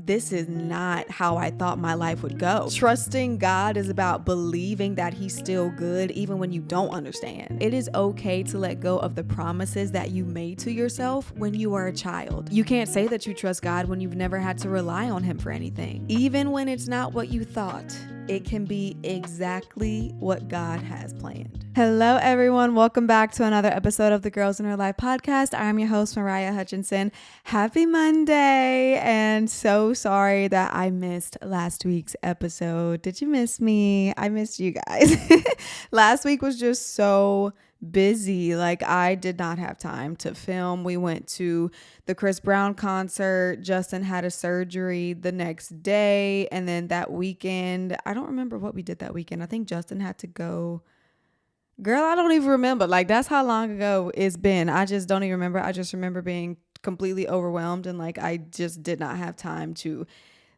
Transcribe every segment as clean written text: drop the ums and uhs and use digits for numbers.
this is not how I thought my life would go. Trusting God is about believing that he's still good even when you don't understand. It is okay to let go of the promises that you made to yourself when you were a child. You can't say that you trust God when you've never had to rely on him for anything. Even when it's not what you thought, it can be exactly what God has planned. Hello, everyone. Welcome back to another episode of the Girls in Her Life podcast. I'm your host, Mariah Hutchinson. Happy Monday. And so sorry that I missed last week's episode. Did you miss me? I missed you guys. Last week was just so busy. Like, I did not have time to film. We went to the Chris Brown concert. Justin had a surgery the next day. And then that weekend, I don't remember what we did that weekend. I think Justin had to go. Girl, I don't even remember. Like, that's how long ago it's been. I just don't even remember. I just remember being completely overwhelmed and like I just did not have time to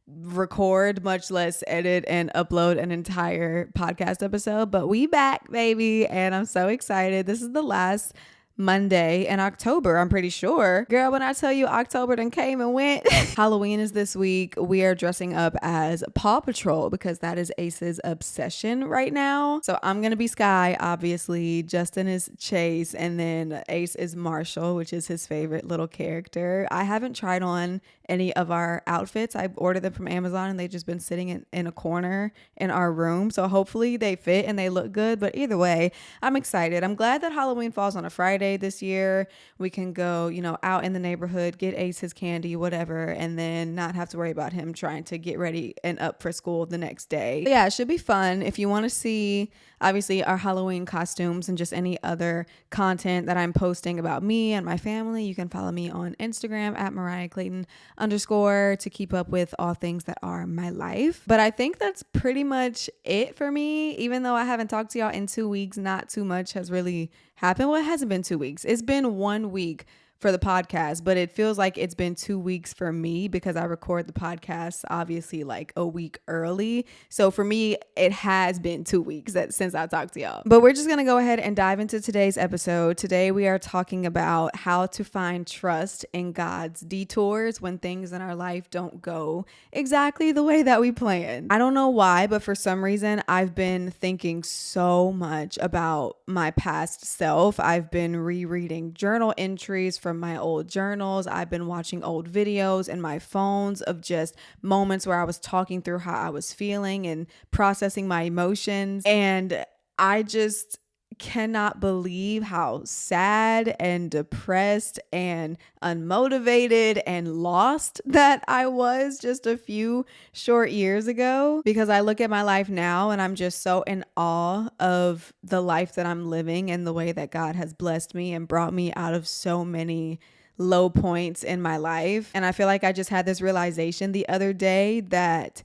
record, much less edit and upload an entire podcast episode. But we back, baby, and I'm so excited. This is the last Monday in October, I'm pretty sure. Girl, when I tell you October done came and went. Halloween is this week. We are dressing up as Paw Patrol because that is Ace's obsession right now. So I'm gonna be Sky, obviously. Justin is Chase, and then Ace is Marshall, which is his favorite little character. I haven't tried on any of our outfits. I ordered them from Amazon and they've just been sitting in a corner in our room. So hopefully they fit and they look good. But either way, I'm excited. I'm glad that Halloween falls on a Friday this year. We can go, out in the neighborhood, get Ace his candy, whatever, and then not have to worry about him trying to get ready and up for school the next day. But yeah, it should be fun. If you want to see, obviously, our Halloween costumes and just any other content that I'm posting about me and my family, you can follow me on Instagram at Mariah Clayton _ to keep up with all things that are my life. But I think that's pretty much it for me. Even though I haven't talked to y'all in 2 weeks, not too much has really happened. Well, it hasn't been 2 weeks. It's been 1 week for the podcast, but it feels like it's been 2 weeks for me because I record the podcast obviously like a week early. So for me, it has been 2 weeks since I talked to y'all. But we're just going to go ahead and dive into today's episode. Today we are talking about how to find trust in God's detours when things in our life don't go exactly the way that we planned. I don't know why, but for some reason I've been thinking so much about my past self. I've been rereading journal entries from my old journals. I've been watching old videos in my phones of just moments where I was talking through how I was feeling and processing my emotions. And I just cannot believe how sad and depressed and unmotivated and lost that I was just a few short years ago, because I look at my life now and I'm just so in awe of the life that I'm living and the way that God has blessed me and brought me out of so many low points in my life. And I feel like I just had this realization the other day that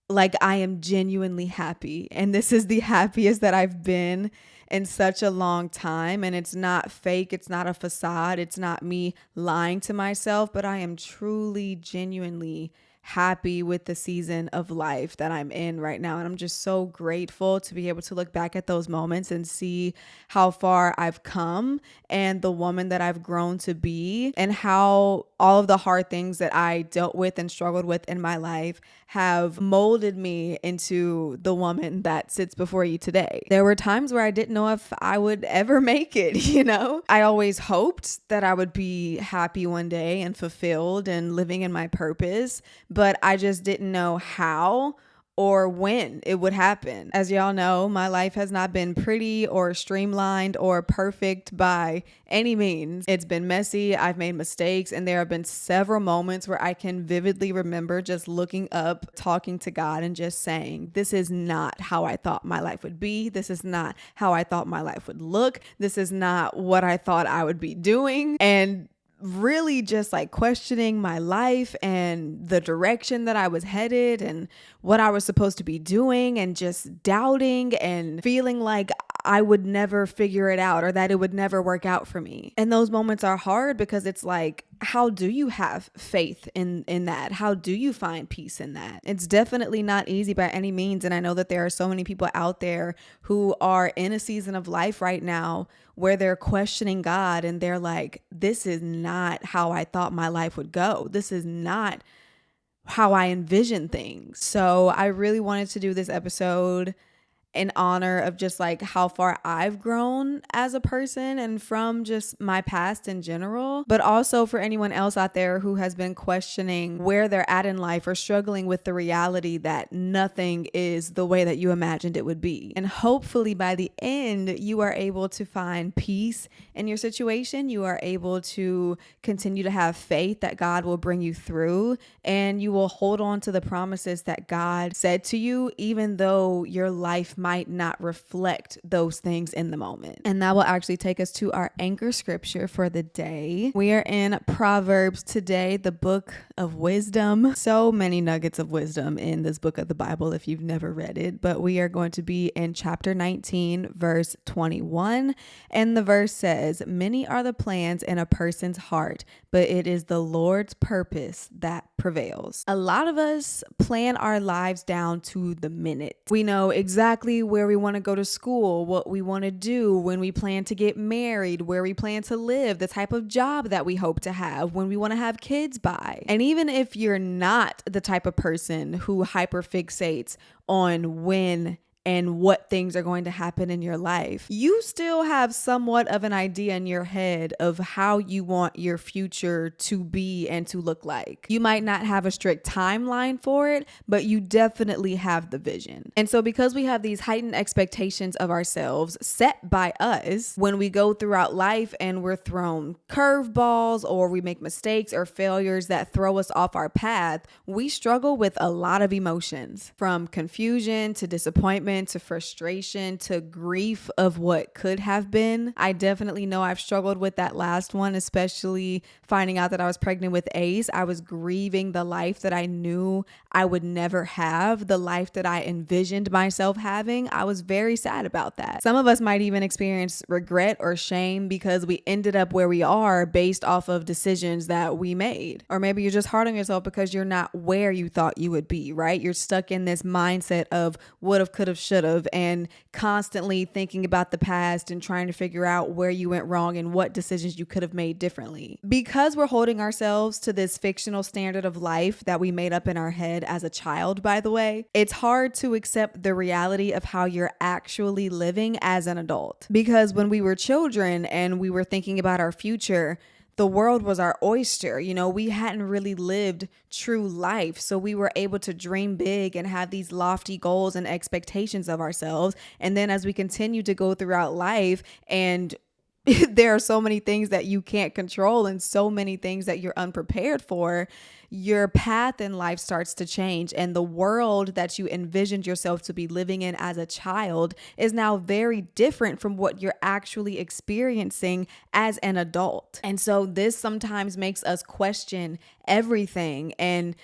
like I am genuinely happy, and this is the happiest that I've been in such a long time. And it's not fake. It's not a facade. It's not me lying to myself, but I am truly, genuinely happy with the season of life that I'm in right now. And I'm just so grateful to be able to look back at those moments and see how far I've come and the woman that I've grown to be, and how all of the hard things that I dealt with and struggled with in my life have molded me into the woman that sits before you today. There were times where I didn't know if I would ever make it, I always hoped that I would be happy one day and fulfilled and living in my purpose, but I just didn't know how or when it would happen. As y'all know, my life has not been pretty or streamlined or perfect by any means. It's been messy. I've made mistakes, and there have been several moments where I can vividly remember just looking up, talking to God, and just saying, this is not how I thought my life would be. This is not how I thought my life would look. This is not what I thought I would be doing. And really just like questioning my life and the direction that I was headed and what I was supposed to be doing, and just doubting and feeling like I would never figure it out or that it would never work out for me. And those moments are hard because it's like, how do you have faith in that? How do you find peace in that? It's definitely not easy by any means. And I know that there are so many people out there who are in a season of life right now where they're questioning God and they're like, this is not how I thought my life would go. This is not how I envision things. So I really wanted to do this episode in honor of just like how far I've grown as a person and from just my past in general, but also for anyone else out there who has been questioning where they're at in life or struggling with the reality that nothing is the way that you imagined it would be. And hopefully by the end, you are able to find peace in your situation. You are able to continue to have faith that God will bring you through, and you will hold on to the promises that God said to you, even though your life might not reflect those things in the moment. And that will actually take us to our anchor scripture for the day. We are in Proverbs today, the book of wisdom. So many nuggets of wisdom in this book of the Bible if you've never read it, but we are going to be in chapter 19, verse 21. And the verse says, "Many are the plans in a person's heart, but it is the Lord's purpose that prevails." A lot of us plan our lives down to the minute. We know exactly where we want to go to school, what we want to do, when we plan to get married, where we plan to live, the type of job that we hope to have, when we want to have kids by. And even if you're not the type of person who hyperfixates on when and what things are going to happen in your life, you still have somewhat of an idea in your head of how you want your future to be and to look like. You might not have a strict timeline for it, but you definitely have the vision. And so because we have these heightened expectations of ourselves set by us, when we go throughout life and we're thrown curveballs or we make mistakes or failures that throw us off our path, we struggle with a lot of emotions, from confusion to disappointment to frustration to grief of what could have been. I definitely know I've struggled with that last one, especially finding out that I was pregnant with Ace. I was grieving the life that I knew I would never have, the life that I envisioned myself having. I was very sad about that. Some of us might even experience regret or shame because we ended up where we are based off of decisions that we made. Or maybe you're just hard on yourself because you're not where you thought you would be, right? You're stuck in this mindset of would have, could have, should have, and constantly thinking about the past and trying to figure out where you went wrong and what decisions you could have made differently. Because we're holding ourselves to this fictional standard of life that we made up in our head as a child, by the way, it's hard to accept the reality of how you're actually living as an adult. Because when we were children and we were thinking about our future, the world was our oyster. You know, we hadn't really lived true life. So we were able to dream big and have these lofty goals and expectations of ourselves. And then as we continue to go throughout life, and there are so many things that you can't control and so many things that you're unprepared for, your path in life starts to change, and the world that you envisioned yourself to be living in as a child is now very different from what you're actually experiencing as an adult. And so this sometimes makes us question everything and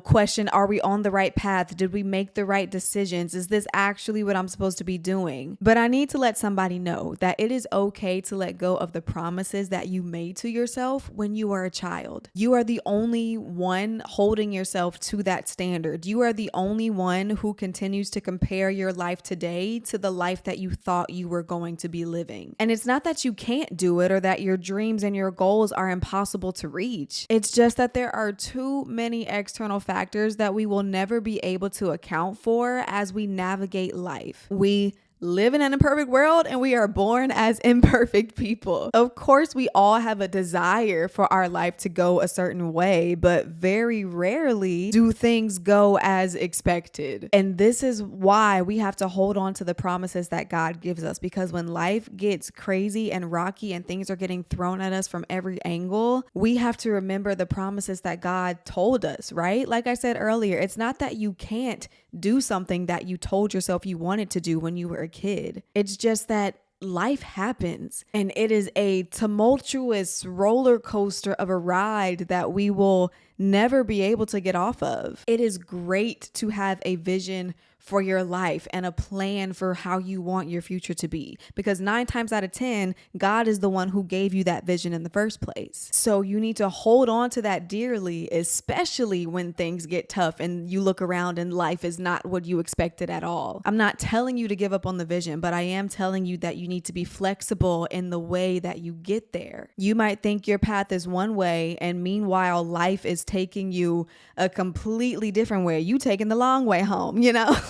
question, are we on the right path? Did we make the right decisions? Is this actually what I'm supposed to be doing? But I need to let somebody know that it is okay to let go of the promises that you made to yourself when you were a child. You are the only one holding yourself to that standard. You are the only one who continues to compare your life today to the life that you thought you were going to be living. And it's not that you can't do it or that your dreams and your goals are impossible to reach. It's just that there are too many external factors that we will never be able to account for as we navigate life. We live in an imperfect world and we are born as imperfect people. Of course, we all have a desire for our life to go a certain way, but very rarely do things go as expected. And this is why we have to hold on to the promises that God gives us, because when life gets crazy and rocky and things are getting thrown at us from every angle, we have to remember the promises that God told us, right? Like I said earlier, it's not that you can't do something that you told yourself you wanted to do when you were a kid. It's just that life happens and it is a tumultuous roller coaster of a ride that we will never be able to get off of. It is great to have a vision for your life and a plan for how you want your future to be. Because 9 times out of 10, God is the one who gave you that vision in the first place. So you need to hold on to that dearly, especially when things get tough and you look around and life is not what you expected at all. I'm not telling you to give up on the vision, but I am telling you that you need to be flexible in the way that you get there. You might think your path is one way, and meanwhile, life is taking you a completely different way. You taking the long way home,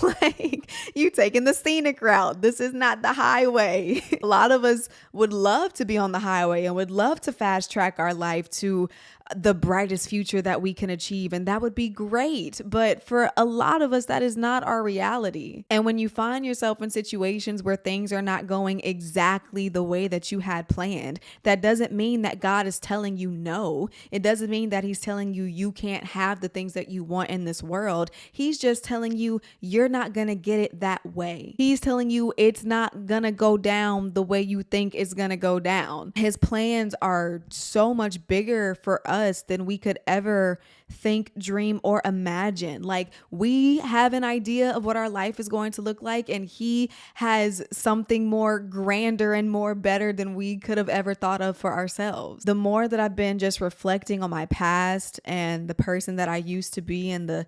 like you taking the scenic route. This is not the highway. A lot of us would love to be on the highway and would love to fast track our life to the brightest future that we can achieve. And that would be great. But for a lot of us, that is not our reality. And when you find yourself in situations where things are not going exactly the way that you had planned, that doesn't mean that God is telling you no. It doesn't mean that he's telling you you can't have the things that you want in this world. He's just telling you you're not going to get it that way. He's telling you it's not going to go down the way you think it's going to go down. His plans are so much bigger for us than we could ever think, dream, or imagine. Like, we have an idea of what our life is going to look like, and he has something more grander and more better than we could have ever thought of for ourselves. The more that I've been just reflecting on my past and the person that I used to be and the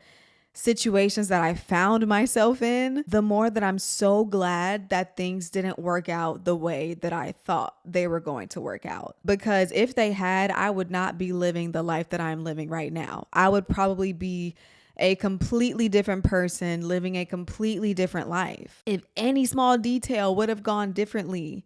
situations that I found myself in, the more that I'm so glad that things didn't work out the way that I thought they were going to work out. Because if they had, I would not be living the life that I'm living right now. I would probably be a completely different person living a completely different life. If any small detail would have gone differently,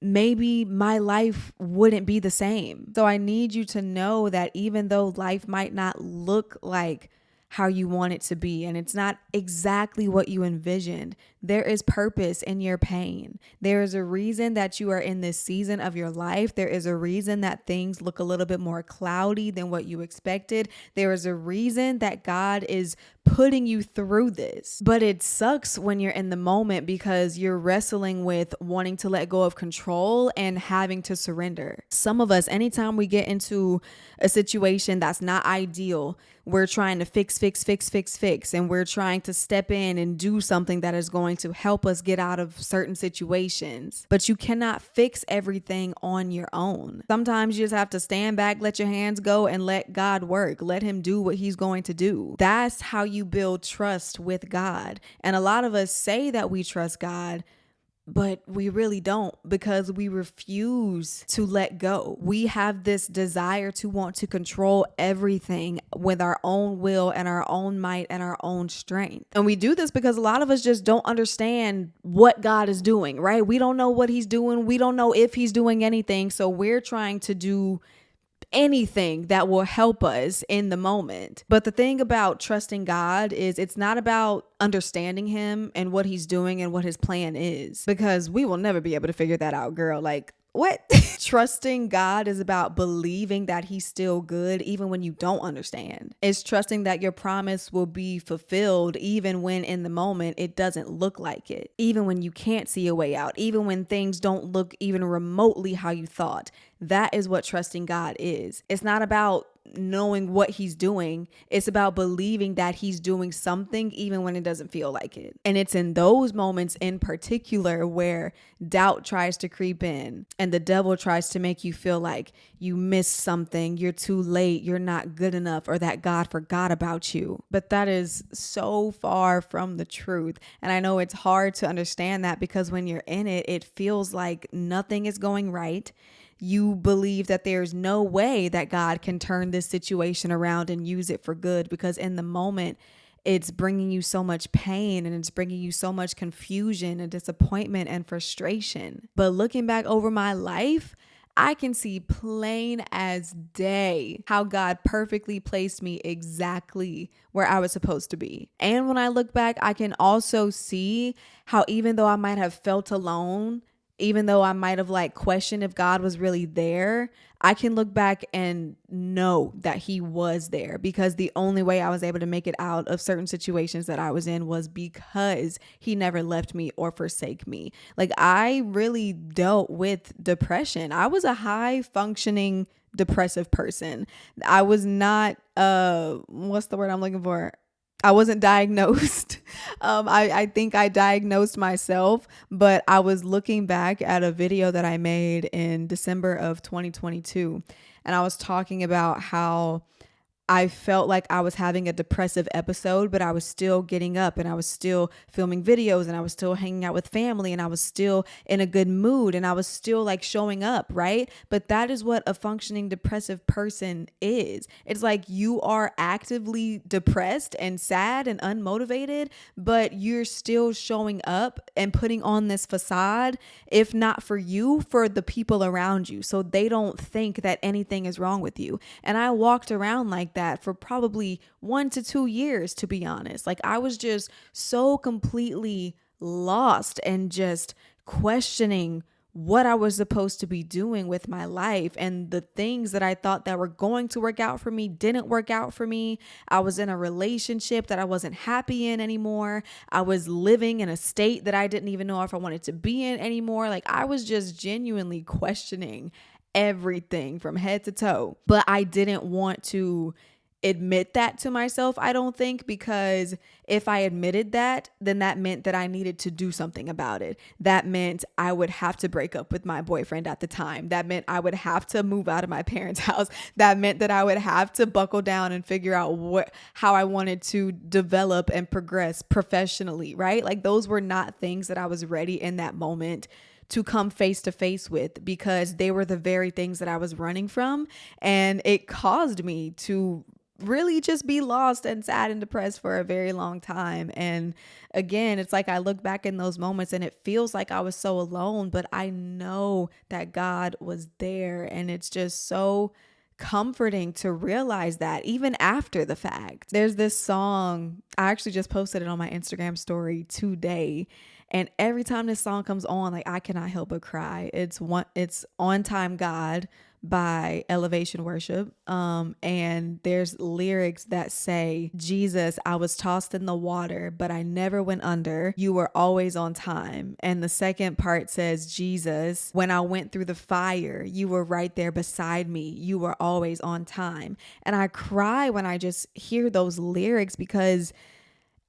maybe my life wouldn't be the same. So I need you to know that even though life might not look like how you want it to be, and it's not exactly what you envisioned, there is purpose in your pain. There is a reason that you are in this season of your life. There is a reason that things look a little bit more cloudy than what you expected. There is a reason that God is putting you through this. But it sucks when you're in the moment because you're wrestling with wanting to let go of control and having to surrender. Some of us, anytime we get into a situation that's not ideal, we're trying to fix, and we're trying to step in and do something that is going to help us get out of certain situations. But you cannot fix everything on your own. Sometimes you just have to stand back, let your hands go, and let God work. Let him do what he's going to do. That's how you build trust with God. And a lot of us say that we trust God, but we really don't, because we refuse to let go. We have this desire to want to control everything with our own will and our own might and our own strength. And we do this because a lot of us just don't understand what God is doing, right? We don't know what he's doing. We don't know if he's doing anything. So we're trying to do anything that will help us in the moment. But the thing about trusting God is it's not about understanding him and what he's doing and what his plan is, because we will never be able to figure that out, girl. Like, what? Trusting God is about believing that he's still good even when you don't understand. It's trusting that your promise will be fulfilled even when in the moment it doesn't look like it, even when you can't see a way out, even when things don't look even remotely how you thought. That is what trusting God is. It's not about knowing what he's doing. It's about believing that he's doing something even when it doesn't feel like it. And it's in those moments in particular where doubt tries to creep in and the devil tries to make you feel like you missed something, you're too late, you're not good enough, or that God forgot about you. But that is so far from the truth. And I know it's hard to understand that because when you're in it, it feels like nothing is going right. You believe that there's no way that God can turn this situation around and use it for good, because in the moment it's bringing you so much pain and it's bringing you so much confusion and disappointment and frustration. But looking back over my life, I can see plain as day how God perfectly placed me exactly where I was supposed to be. And when I look back, I can also see how even though I might have felt alone, even though I might have questioned if God was really there, I can look back and know that he was there, because the only way I was able to make it out of certain situations that I was in was because he never left me or forsake me. I really dealt with depression. I was a high functioning depressive person. I was not, what's the word I'm looking for? I wasn't diagnosed. I think I diagnosed myself, but I was looking back at a video that I made in December of 2022, and I was talking about how I felt like I was having a depressive episode, but I was still getting up and I was still filming videos and I was still hanging out with family and I was still in a good mood and I was still like showing up, right? But that is what a functioning depressive person is. It's like you are actively depressed and sad and unmotivated, but you're still showing up and putting on this facade, if not for you, for the people around you, so they don't think that anything is wrong with you. And I walked around like that for probably 1 to 2 years, to be honest. Like I was just so completely lost and just questioning what I was supposed to be doing with my life, and the things that I thought that were going to work out for me didn't work out for me. I was in a relationship that I wasn't happy in anymore. I was living in a state that I didn't even know if I wanted to be in anymore. Like I was just genuinely questioning everything from head to toe. But I didn't want to admit that to myself, I don't think, because if I admitted that, then that meant that I needed to do something about it. That meant I would have to break up with my boyfriend at the time. That meant I would have to move out of my parents' house. That meant that I would have to buckle down and figure out how I wanted to develop and progress professionally, right? Like those were not things that I was ready in that moment to come face to face with, because they were the very things that I was running from. And it caused me to really just be lost and sad and depressed for a very long time. And again, it's like I look back in those moments and it feels like I was so alone, but I know that God was there. And it's just so comforting to realize that even after the fact. There's this song, I actually just posted it on my Instagram story today. And every time this song comes on, like I cannot help but cry. It's On Time God by Elevation Worship. And there's lyrics that say, Jesus, I was tossed in the water, but I never went under. You were always on time. And the second part says, Jesus, when I went through the fire, you were right there beside me. You were always on time. And I cry when I just hear those lyrics, because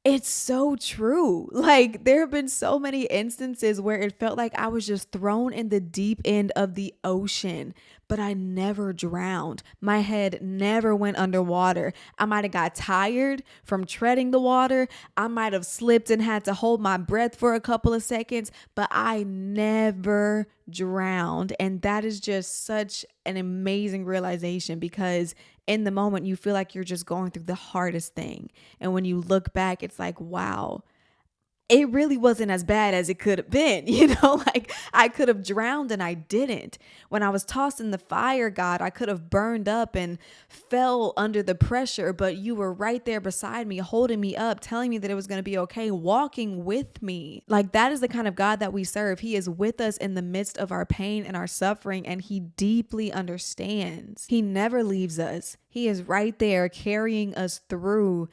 it's so true. Like there have been so many instances where it felt like I was just thrown in the deep end of the ocean, but I never drowned. My head never went underwater. I might have got tired from treading the water. I might have slipped and had to hold my breath for a couple of seconds, but I never drowned. And that is just such an amazing realization, because in the moment you feel like you're just going through the hardest thing. And when you look back, it's like, wow, it really wasn't as bad as it could have been. Like I could have drowned and I didn't. When I was tossed in the fire, God, I could have burned up and fell under the pressure, but you were right there beside me, holding me up, telling me that it was going to be okay, walking with me. Like that is the kind of God that we serve. He is with us in the midst of our pain and our suffering, and he deeply understands. He never leaves us. He is right there carrying us through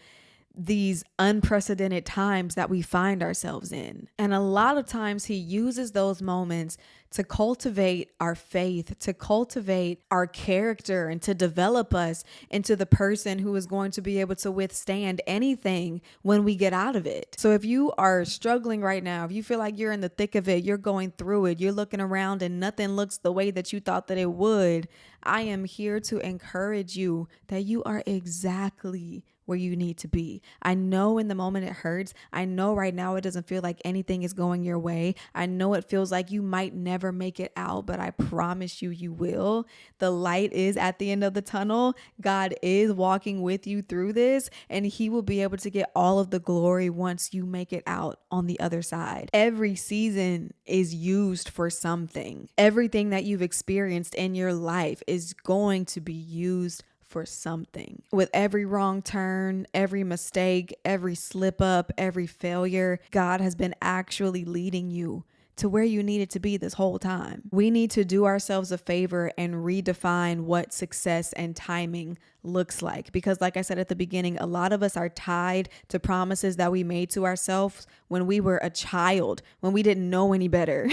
these unprecedented times that we find ourselves in. And a lot of times he uses those moments to cultivate our faith, to cultivate our character, and to develop us into the person who is going to be able to withstand anything when we get out of it. So if you are struggling right now, if you feel like you're in the thick of it, you're going through it, you're looking around and nothing looks the way that you thought that it would, I am here to encourage you that you are exactly where you need to be. I know in the moment it hurts. I know right now it doesn't feel like anything is going your way. I know it feels like you might never make it out, but I promise you, you will. The light is at the end of the tunnel. God is walking with you through this, and he will be able to get all of the glory once you make it out on the other side. Every season is used for something. Everything that you've experienced in your life is going to be used for something. With every wrong turn, every mistake, every slip up, every failure, God has been actually leading you to where you needed to be this whole time. We need to do ourselves a favor and redefine what success and timing looks like. Because like I said at the beginning, a lot of us are tied to promises that we made to ourselves when we were a child, when we didn't know any better.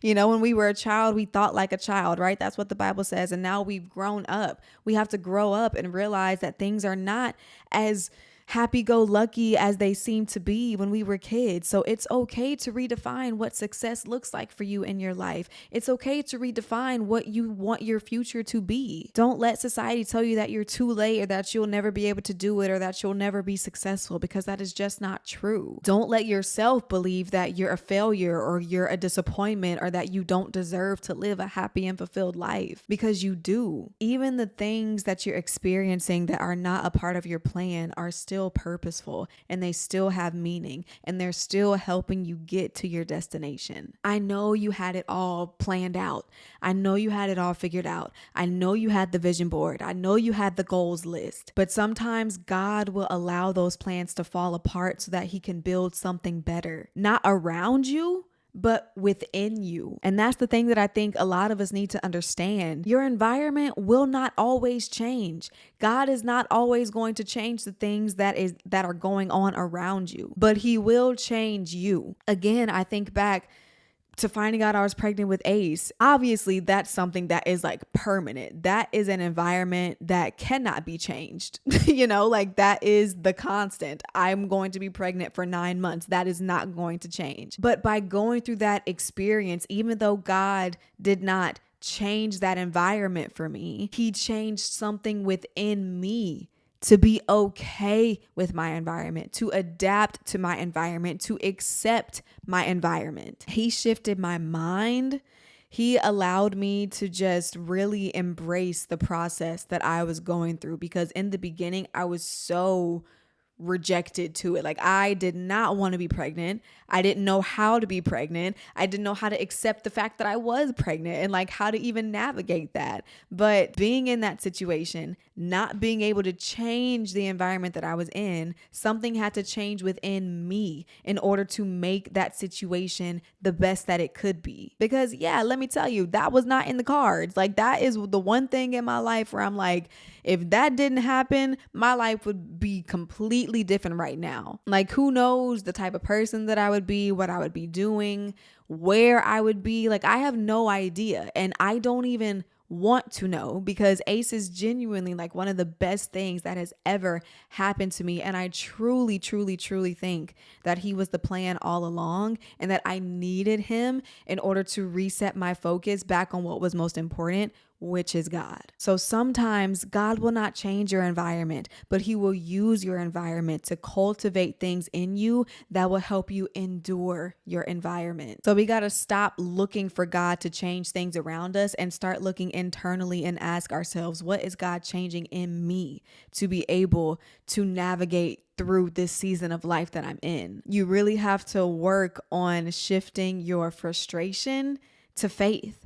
When we were a child, we thought like a child, right? That's what the Bible says. And now we've grown up. We have to grow up and realize that things are not as happy-go-lucky as they seem to be when we were kids. So it's okay to redefine what success looks like for you in your life. It's okay to redefine what you want your future to be. Don't let society tell you that you're too late or that you'll never be able to do it or that you'll never be successful, because that is just not true. Don't let yourself believe that you're a failure or you're a disappointment or that you don't deserve to live a happy and fulfilled life, because you do. Even the things that you're experiencing that are not a part of your plan are still purposeful, and they still have meaning, and they're still helping you get to your destination. I know you had it all planned out. I know you had it all figured out. I know you had the vision board. I know you had the goals list. But sometimes God will allow those plans to fall apart so that he can build something better, not around you, but within you. And that's the thing that I think a lot of us need to understand. Your environment will not always change. God is not always going to change the things that are going on around you, but he will change you. Again, I think back to finding out I was pregnant with Ace. Obviously, that's something that is like permanent. That is an environment that cannot be changed. Like that is the constant. I'm going to be pregnant for 9 months. That is not going to change. But by going through that experience, even though God did not change that environment for me, he changed something within me to be okay with my environment, to adapt to my environment, to accept my environment. He shifted my mind. He allowed me to just really embrace the process that I was going through, because in the beginning, I was so rejected to it. Like, I did not want to be pregnant. I didn't know how to be pregnant. I didn't know how to accept the fact that I was pregnant and like how to even navigate that. But being in that situation, not being able to change the environment that I was in, something had to change within me in order to make that situation the best that it could be. Because yeah, let me tell you, that was not in the cards. Like, that is the one thing in my life where I'm like, if that didn't happen, my life would be completely different right now. Like, who knows the type of person that I would be, what I would be doing, where I would be. Like, I have no idea. And I don't even want to know, because Ace is genuinely like one of the best things that has ever happened to me. And I truly, truly, truly think that he was the plan all along, and that I needed him in order to reset my focus back on what was most important, which is God. So sometimes God will not change your environment, but he will use your environment to cultivate things in you that will help you endure your environment. So we got to stop looking for God to change things around us and start looking internally and ask ourselves, what is God changing in me to be able to navigate through this season of life that I'm in? You really have to work on shifting your frustration to faith.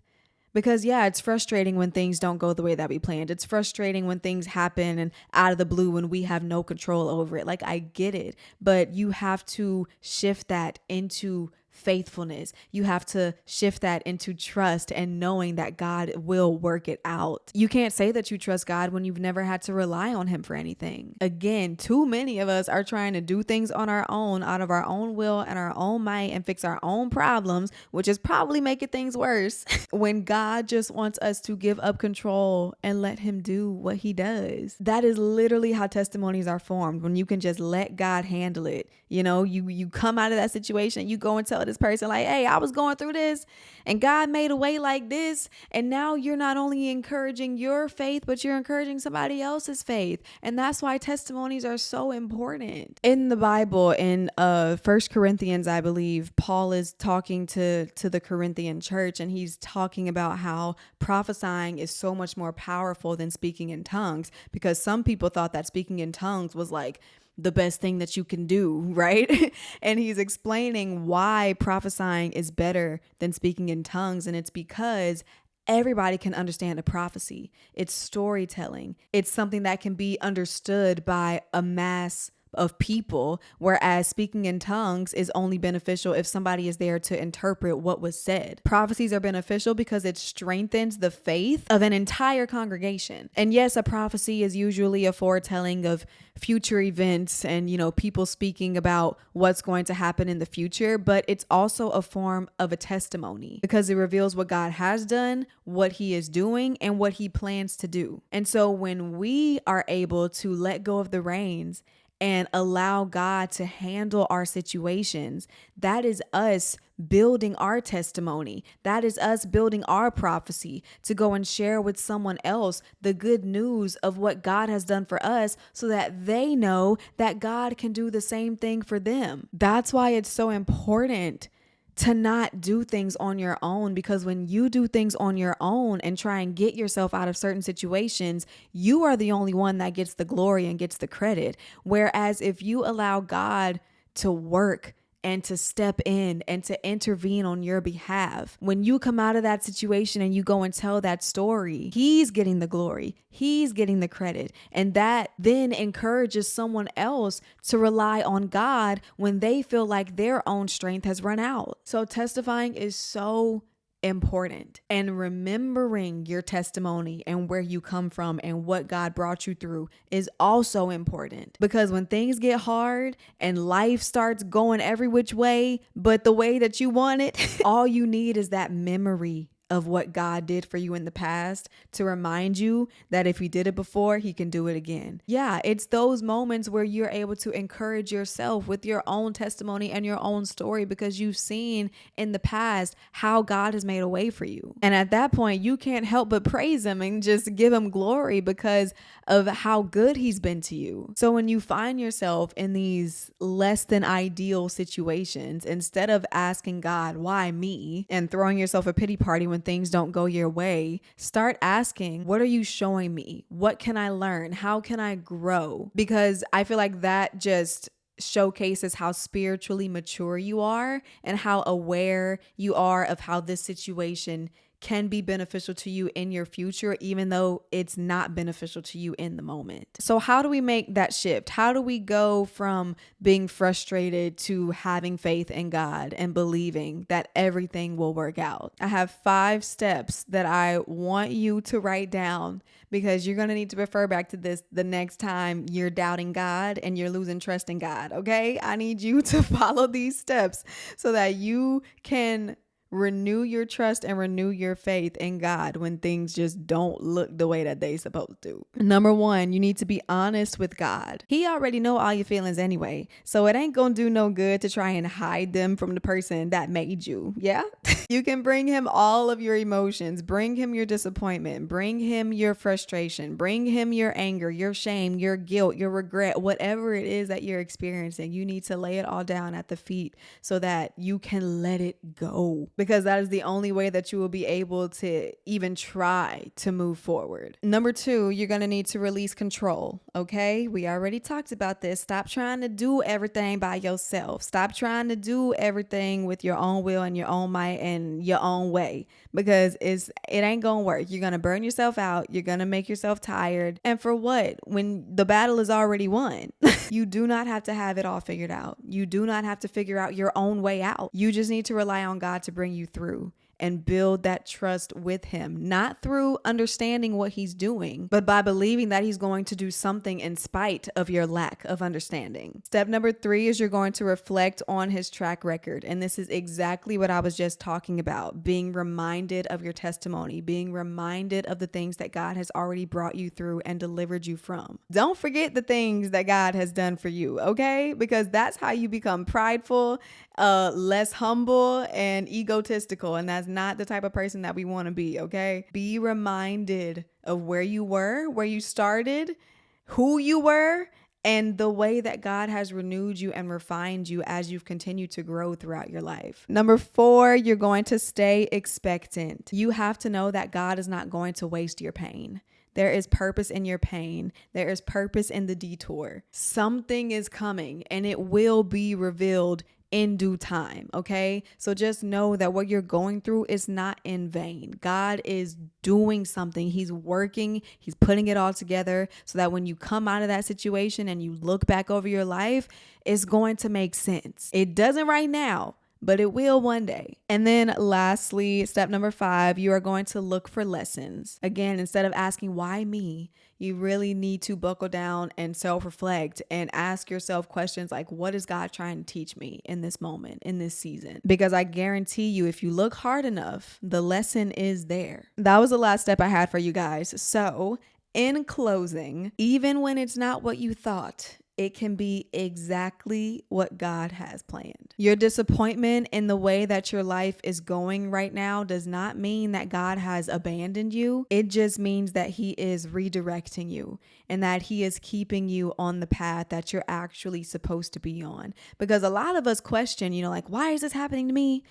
Because yeah, it's frustrating when things don't go the way that we planned. It's frustrating when things happen and out of the blue when we have no control over it. Like, I get it, but you have to shift that into faithfulness. You have to shift that into trust and knowing that God will work it out. You can't say that you trust God when you've never had to rely on him for anything. Again, too many of us are trying to do things on our own, out of our own will and our own might, and fix our own problems, which is probably making things worse when God just wants us to give up control and let him do what he does. That is literally how testimonies are formed, when you can just let God handle it. You come out of that situation, you go and tell this person like, hey, I was going through this and God made a way like this. And now you're not only encouraging your faith, but you're encouraging somebody else's faith. And that's why testimonies are so important. In the Bible, in 1 Corinthians, I believe, Paul is talking to the Corinthian church, and he's talking about how prophesying is so much more powerful than speaking in tongues, because some people thought that speaking in tongues was like the best thing that you can do, right? And he's explaining why prophesying is better than speaking in tongues. And it's because everybody can understand a prophecy. It's storytelling. It's something that can be understood by a mass of people, whereas speaking in tongues is only beneficial if somebody is there to interpret what was said. Prophecies are beneficial because it strengthens the faith of an entire congregation. And yes, a prophecy is usually a foretelling of future events and, people speaking about what's going to happen in the future, but it's also a form of a testimony because it reveals what God has done, what he is doing, and what he plans to do. And so when we are able to let go of the reins and allow God to handle our situations. That is us building our testimony. That is us building our prophecy to go and share with someone else the good news of what God has done for us so that they know that God can do the same thing for them. That's why it's so important to not do things on your own, because when you do things on your own and try and get yourself out of certain situations, you are the only one that gets the glory and gets the credit. Whereas if you allow God to work and to step in and to intervene on your behalf, when you come out of that situation and you go and tell that story, he's getting the glory, he's getting the credit. And that then encourages someone else to rely on God when they feel like their own strength has run out. So testifying is so important, and remembering your testimony and where you come from and what God brought you through is also important, because when things get hard and life starts going every which way but the way that you want it, all you need is that memory of what God did for you in the past to remind you that if he did it before, he can do it again. Yeah, it's those moments where you're able to encourage yourself with your own testimony and your own story, because you've seen in the past how God has made a way for you. And at that point, you can't help but praise him and just give him glory because of how good he's been to you. So when you find yourself in these less than ideal situations, instead of asking God, why me, and throwing yourself a pity party when things don't go your way, start asking, what are you showing me? What can I learn? How can I grow? Because I feel like that just showcases how spiritually mature you are and how aware you are of how this situation can be beneficial to you in your future, even though it's not beneficial to you in the moment. So how do we make that shift? How do we go from being frustrated to having faith in God and believing that everything will work out? I have 5 steps that I want you to write down, because you're going to need to refer back to this the next time you're doubting God and you're losing trust in God. Okay? I need you to follow these steps so that you can renew your trust and renew your faith in God when things just don't look the way that they supposed to. Number 1, you need to be honest with God. He already know all your feelings anyway, so it ain't gonna do no good to try and hide them from the person that made you. Yeah? You can bring him all of your emotions, bring him your disappointment, bring him your frustration, bring him your anger, your shame, your guilt, your regret, whatever it is that you're experiencing. You need to lay it all down at the feet so that you can let it go, because that is the only way that you will be able to even try to move forward. Number 2, you're going to need to release control. Okay? We already talked about this. Stop trying to do everything by yourself. Stop trying to do everything with your own will and your own might and your own way, because it ain't going to work. You're going to burn yourself out. You're going to make yourself tired. And for what? When the battle is already won. You do not have to have it all figured out. You do not have to figure out your own way out. You just need to rely on God to bring you through and build that trust with him, not through understanding what he's doing, but by believing that he's going to do something in spite of your lack of understanding. Step number 3 is you're going to reflect on his track record. And this is exactly what I was just talking about, being reminded of your testimony, being reminded of the things that God has already brought you through and delivered you from. Don't forget the things that God has done for you, okay? Because that's how you become prideful, less humble, and egotistical. And that's not the type of person that we want to be, okay? Be reminded of where you were, where you started, who you were, and the way that God has renewed you and refined you as you've continued to grow throughout your life. Number 4, you're going to stay expectant. You have to know that God is not going to waste your pain. There is purpose in your pain. There is purpose in the detour. Something is coming and it will be revealed in due time, okay? So just know that what you're going through is not in vain. God is doing something. He's working. He's putting it all together so that when you come out of that situation and you look back over your life, it's going to make sense. It doesn't right now, but it will one day. And then lastly, step number 5, you are going to look for lessons. Again, instead of asking, why me? You really need to buckle down and self-reflect and ask yourself questions like, what is God trying to teach me in this moment, in this season? Because I guarantee you, if you look hard enough, the lesson is there. That was the last step I had for you guys. So in closing, even when it's not what you thought, it can be exactly what God has planned. Your disappointment in the way that your life is going right now does not mean that God has abandoned you. It just means that He is redirecting you and that He is keeping you on the path that you're actually supposed to be on. Because a lot of us question, like, why is this happening to me?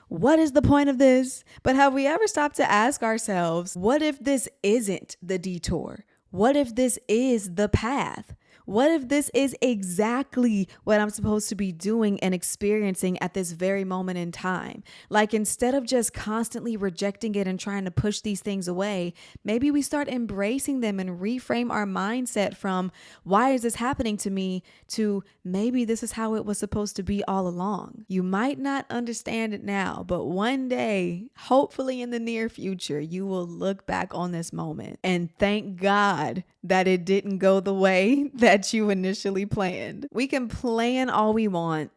What is the point of this? But have we ever stopped to ask ourselves, what if this isn't the detour? What if this is the path? What if this is exactly what I'm supposed to be doing and experiencing at this very moment in time? Like, instead of just constantly rejecting it and trying to push these things away, maybe we start embracing them and reframe our mindset from, why is this happening to me, to maybe this is how it was supposed to be all along. You might not understand it now, but one day, hopefully in the near future, you will look back on this moment and thank God that it didn't go the way that you initially planned. We can plan all we want.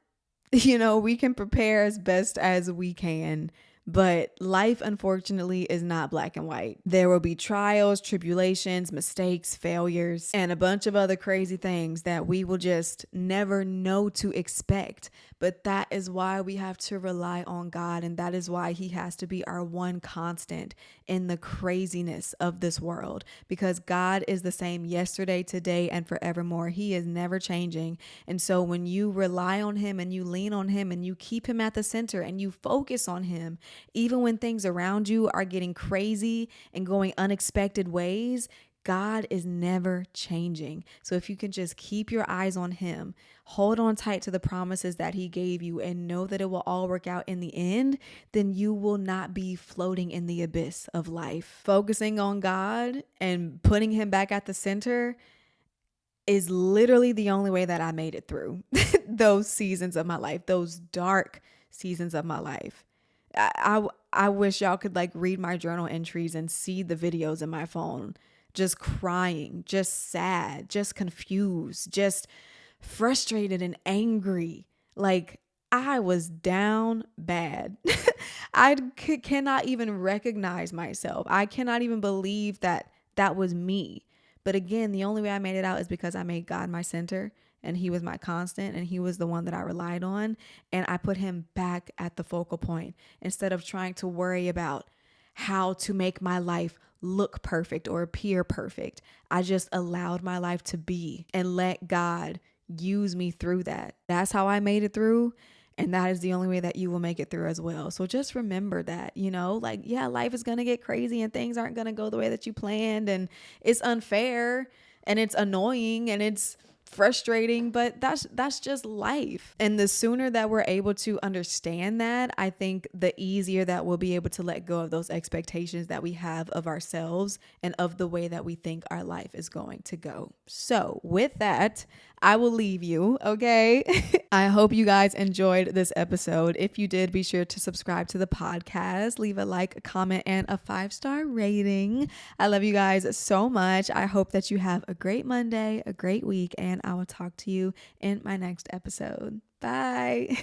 We can prepare as best as we can. But life, unfortunately, is not black and white. There will be trials, tribulations, mistakes, failures, and a bunch of other crazy things that we will just never know to expect. But that is why we have to rely on God, and that is why He has to be our one constant in the craziness of this world, because God is the same yesterday, today, and forevermore. He is never changing. And so when you rely on Him and you lean on Him and you keep Him at the center and you focus on Him, even when things around you are getting crazy and going unexpected ways, God is never changing. So if you can just keep your eyes on Him, hold on tight to the promises that He gave you, and know that it will all work out in the end, then you will not be floating in the abyss of life. Focusing on God and putting Him back at the center is literally the only way that I made it through those seasons of my life, those dark seasons of my life. I wish y'all could read my journal entries and see the videos in my phone. Just crying, just sad, just confused, just frustrated and angry. I was down bad. I cannot even recognize myself. I cannot even believe that that was me. But again, the only way I made it out is because I made God my center, and He was my constant, and He was the one that I relied on. And I put Him back at the focal point instead of trying to worry about how to make my life look perfect or appear perfect. I just allowed my life to be and let God use me through that. That's how I made it through. And that is the only way that you will make it through as well. So just remember that, life is going to get crazy and things aren't going to go the way that you planned. And it's unfair and it's annoying and it's frustrating, but that's just life. And the sooner that we're able to understand that, I think the easier that we'll be able to let go of those expectations that we have of ourselves and of the way that we think our life is going to go. So with that, I will leave you, okay? I hope you guys enjoyed this episode. If you did, be sure to subscribe to the podcast, leave a like, a comment, and a 5-star rating. I love you guys so much. I hope that you have a great Monday, a great week, and I will talk to you in my next episode. Bye.